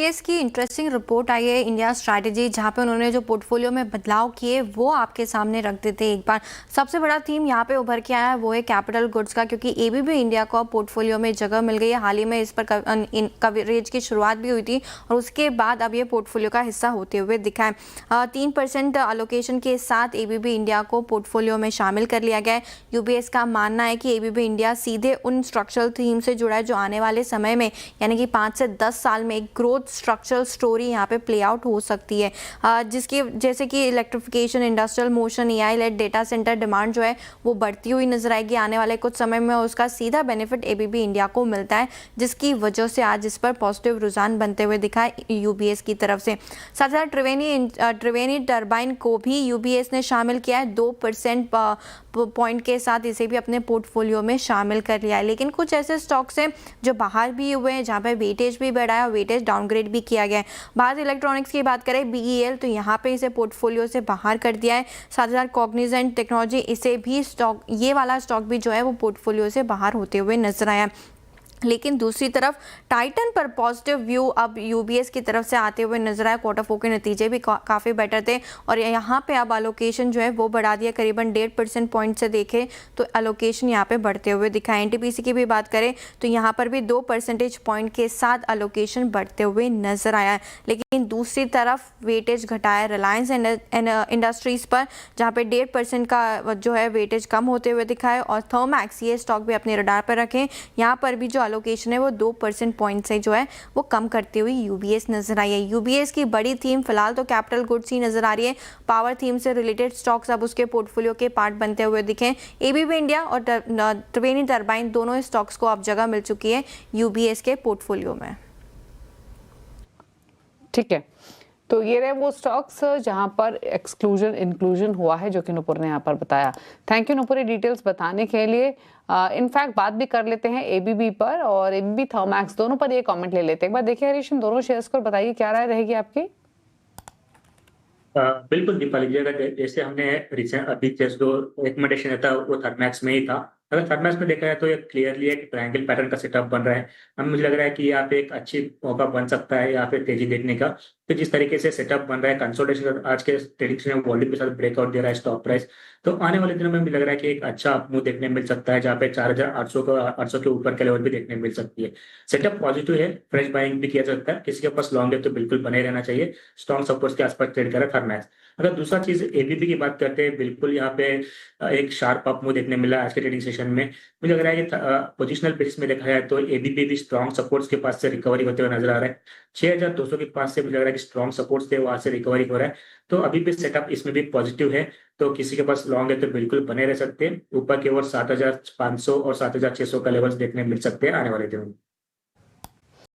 UBS की interesting report आई है India strategy, जहां पे उन्होंने जो पोर्टफोलियो में बदलाव किए वो आपके सामने रख देते। एक बार सबसे बड़ा थीम यहाँ पे उभर के आया है वो है कैपिटल गुड्स का, क्योंकि एबीबी इंडिया को पोर्टफोलियो में जगह मिल गई है। हाल ही में इस पर कवरेज की शुरुआत भी हुई थी और उसके बाद अब ये पोर्टफोलियो का हिस्सा होते हुए दिखा है। 3% अलोकेशन के साथ एबीबी इंडिया को पोर्टफोलियो में शामिल कर लिया गया है। यूबीएस का मानना है कि एबीबी इंडिया सीधे उन स्ट्रक्चरल थीम से जुड़ा है जो आने वाले समय में यानी कि 5 से 10 साल में एक ग्रोथ स्ट्रक्चरल स्टोरी यहाँ पे प्ले आउट हो सकती है, जिसकी जैसे कि electrification, industrial motion, AI led data centre demand जो है वो बढ़ती हुई नजर आएगी आने वाले कुछ समय में। उसका सीधा बेनिफिट एबीबी इंडिया को मिलता है, जिसकी वजह से आज इस पर पॉजिटिव रुझान बनते हुए दिखा है यूबीएस की तरफ से। साथ साथ त्रिवेणी टर्बाइन को भी यूबीएस ने शामिल किया है, 2% पॉइंट के साथ इसे भी अपने पोर्टफोलियो में शामिल कर लिया है। लेकिन कुछ ऐसे स्टॉक्स हैं जो बाहर भी हुए हैं, जहाँ पे वेटेज भी बढ़ा है और वेटेज डाउनग्रेड भी किया गया है। भारत इलेक्ट्रॉनिक्स की बात करें, बीईएल, तो यहाँ पे इसे पोर्टफोलियो से बाहर कर दिया है। साथ ही साथ कॉग्निजेंट टेक्नोलॉजी, इसे भी स्टॉक, ये वाला स्टॉक भी जो है वो पोर्टफोलियो से बाहर होते हुए नजर आया। लेकिन दूसरी तरफ टाइटन पर पॉजिटिव व्यू अब यूबीएस की तरफ से आते हुए नजर आया। क्वार्टर 4 के नतीजे भी काफ़ी बेटर थे और यहाँ पे अब अलोकेशन जो है वो बढ़ा दिया, करीबन 1.5% पॉइंट से देखें तो अलोकेशन यहाँ पे बढ़ते हुए दिखा। एनटीपीसी की भी बात करें तो यहाँ पर भी 2 परसेंटेज पॉइंट के साथ अलोकेशन बढ़ते हुए नजर आया। लेकिन दूसरी तरफ वेटेज घटाया रिलायंस इंडस्ट्रीज पर, जहाँ पे 1.5% का जो है वेटेज कम होते हुए दिखा है। और थर्मैक्स, ये स्टॉक भी अपने रडार पर रखें, यहाँ पर भी जो लोकेशन है वो 2% पॉइंट से जो है वो कम करती हुई यूबीएस नजर आई है। यूबीएस की बड़ी थीम फिलहाल तो कैपिटल गुड्स ही नजर आ रही है। पावर थीम से रिलेटेड स्टॉक्स अब उसके पोर्टफोलियो के पार्ट बनते हुए दिखे। एबीबी इंडिया और त्रिवेणी टर्बाइन, दोनों स्टॉक्स को अब जगह मिल चुकी है यूबीएस के पोर्टफोलियो में। ठीक है, तो ये रहे वो स्टॉक्स जहां पर एक्सक्लूजन इंक्लूजन हुआ है, जो कि नुपुर ने यहाँ पर बताया। थैंक यू नुपुर, ये डिटेल्स बताने के लिए। इनफैक्ट बात भी कर लेते हैं एबीबी पर और एबीबी थर्मैक्स, दोनों पर ये कमेंट ले लेते हैं। एक बार देखिए हरीश, इन दोनों शेयर्स को बताइए क्या राय रहेगी आपकी। बिल्कुल दीपाली जी, अगर जैसे हमने रिसेंट अभी जैसे जो रिकमेंडेशन था वो थर्मैक्स में ही था। अगर थर्मैक्स में देखा जाए तो ये क्लियरली एक ट्रायंगल पैटर्न का सेटअप बन रहा है। हमें मुझे लग रहा है कि यहाँ पे एक अच्छी मौका बन सकता है यहाँ पे तेजी देखने का। तो जिस तरीके से सेटअप बन रहा है, कंसोलिडेशन आज के ट्रेडिंग में वॉल्यूम के साथ ब्रेकआउट दे रहा है स्टॉक प्राइस, तो आने वाले दिनों में मुझे लग रहा है कि एक अच्छा अपमूव देखने मिल सकता है, जहाँ पे 4,800 के ऊपर के लेवल भी देखने मिल सकती है। सेटअप पॉजिटिव है, फ्रेश बाइंग भी किया जा सकता है। किसी के पास लॉन्ग है तो बिल्कुल बने रहना चाहिए। स्ट्रॉन्ग सपोर्ट के आसपास ट्रेड करें थर्मैक्स। अगर दूसरा चीज एबीबी की बात करते हैं, बिल्कुल यहाँ पे एक शार्प अपमूव देखने मिला आज के ट्रेडिंग सेशन में। मुझे लग रहा है कि पोजिशनल बेसिस में देखा जाए तो एबीबी भी स्ट्रॉन्ग सपोर्ट्स के पास से रिकवरी होते हुए नजर आ रहा है। 6,200 के पास से मुझे लग रहा है कि स्ट्रॉन्ग सपोर्ट्स थे, वहां से रिकवरी हो रहा है। तो अभी भी सेटअप इसमें भी पॉजिटिव है। तो किसी के पास लॉन्ग है तो बिल्कुल बने रह सकते हैं। ऊपर की ओर 7,500 और 7,600 का लेवल्स देखने मिल सकते हैं आने वाले दिनों में।